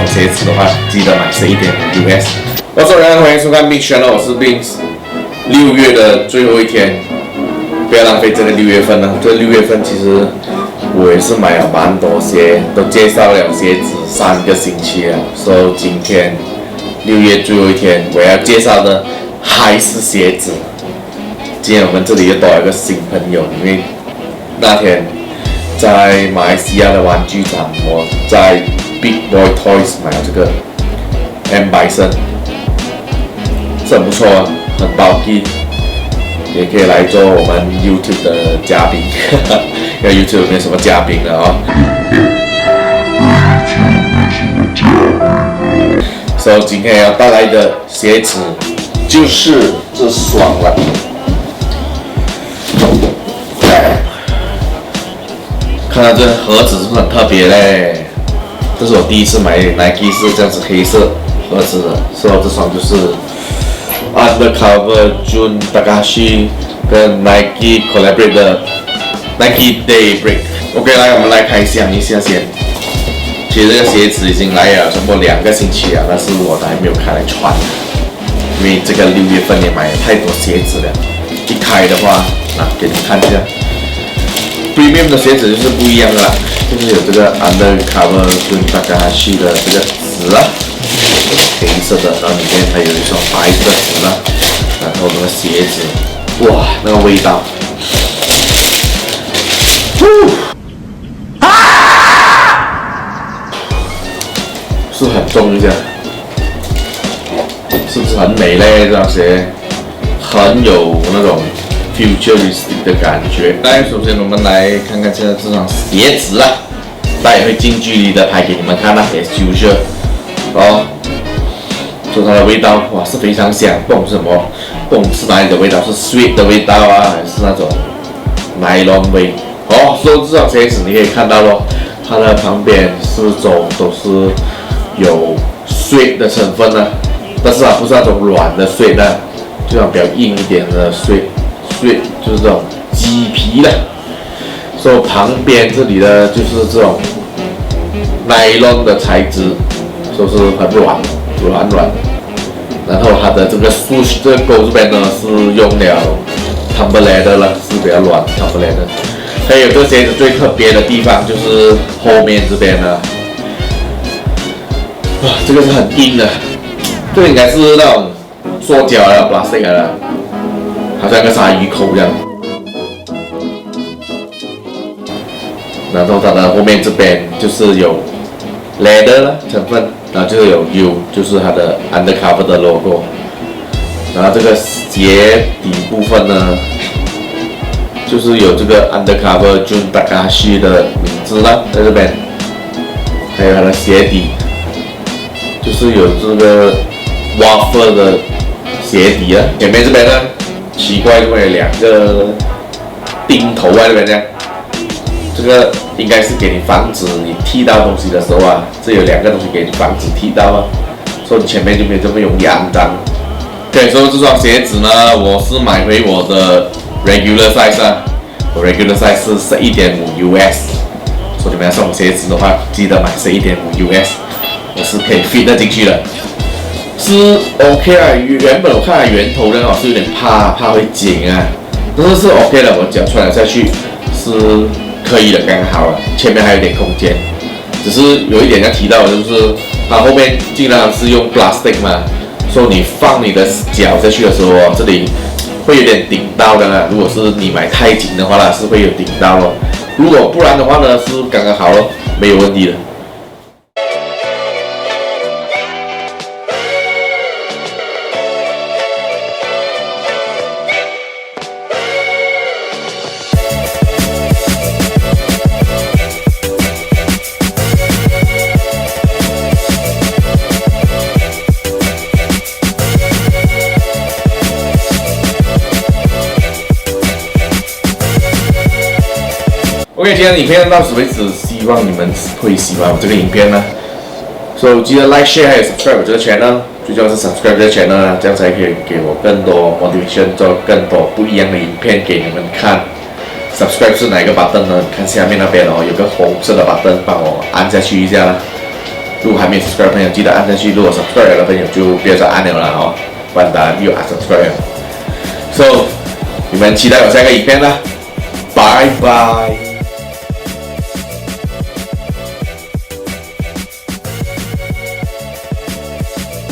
鞋子的话，记得买11.5US。我是人，欢迎收看 Big Channel， 我是 Big。6月的最后一天，不要浪费这个6月份了。这6月份其实我也是买了蛮多鞋，都介绍了鞋子3个星期了。所以今天6月最后一天，我要介绍的还是鞋子。今天我们这里又多了一个新朋友，因为那天在马来西亚的玩具厂，我在 Big Boy Toys 买了这个 M50， 是很不错啊，很bulky，也可以来做我们 YouTube 的嘉宾，因为 YouTube 没有什么嘉宾了啊。所以今天要带来的鞋子就是这双了。看到这盒子是不是很特别嘞？这是我第一次买 Nike 是这样子黑色盒子的，所以这双就是 Undercover Day Break 跟 Nike collaborate 的 Nike Day Break。OK， 来我们来开箱一下先。其实这个鞋子已经来了差不多2个星期了，但是我还没有开来穿，因为这个6月份也买了太多鞋子了。一开的话，给你们看一下。Premium 的鞋子就是不一样的啦，就是有这个 Undercover Day 的这个纸啊，黑色的，然后里面还有一双白色的纸啦，然后那个鞋子，哇，那个味道，是很重一下，是不是很美嘞？这双鞋很有那种futuristic 的感觉。来，首先我们来看看现在这双鞋子啦，大家会近距离的拍给你们看啦，也就是哦，说它的味道，哇，是非常香，不懂是什么，不懂是哪里的味道，是 sweet 的味道啊，还是那种 nylon 味？哦，所以这双鞋子你可以看到咯，它的旁边四周都是有 sweat 的成分呢，但是它不是那种软的 sweat 呢，就像比较硬一点的 sweat。就是这种鸡皮的，所以旁边这里的就是这种 nylon 的材质，说是很软的。然后它的这个 swoosh 这个钩这边呢是用了 tumble leather 了，是比较软 tumble leather。还有这鞋子最特别的地方就是后面这边呢，哇，这个是很硬的，这个应该是那种塑胶的 plastic 的。好像个鲨鱼口一样，然后它的后面这边就是有 leather 成分，然后就是有 U， 就是它的 Undercover 的 logo， 然后这个鞋底部分呢，就是有这个 Undercover Day 的名字啦，在这边，还有它的鞋底，就是有这个 waffle 的鞋底啊，前面这边呢。奇怪，因为有2个钉头在这边呢，这个应该是给你防止你踢到东西的时候啊，这有2个东西给你防止踢到啊，所以你前面就没有这么容易肮脏。对，所以这双鞋子呢，我是买回我的 regular size 啊，我 regular size 是11.5US， 所以你们要送我鞋子的话，记得买11.5US， 我是可以 fit 得进去的。是 OK 啊，原本我看它源头呢，我是有点怕会紧啊，但是是 OK 的，我脚穿了下去是可以的，刚刚好了，前面还有点空间，只是有一点要提到的就是它后面竟然是用 plastic 嘛，所以你放你的脚下去的时候，这里会有点顶到的啦，如果是你买太紧的话呢，是会有顶到咯，如果不然的话呢，是刚刚好咯，没有问题的。OK， 今天的影片到此为止，希望你们会喜欢我这个影片呢。所以记得 like、share 还有 subscribe 我这个 channel， 最重要是 subscribe 这个 channel 呢，这样才可以给我更多 motivation， 做更多不一样的影片给你们看。subscribe 是哪一个 button 呢？看下面那边哦，有个红色的 button， 帮我按下去一下啦。如果还没有 subscribe 的朋友，记得按下去；如果 subscribe 的朋友就不要再按了啦哦，不然大家又unsubscribe 了。So， 你们期待我下一个影片啦，拜拜。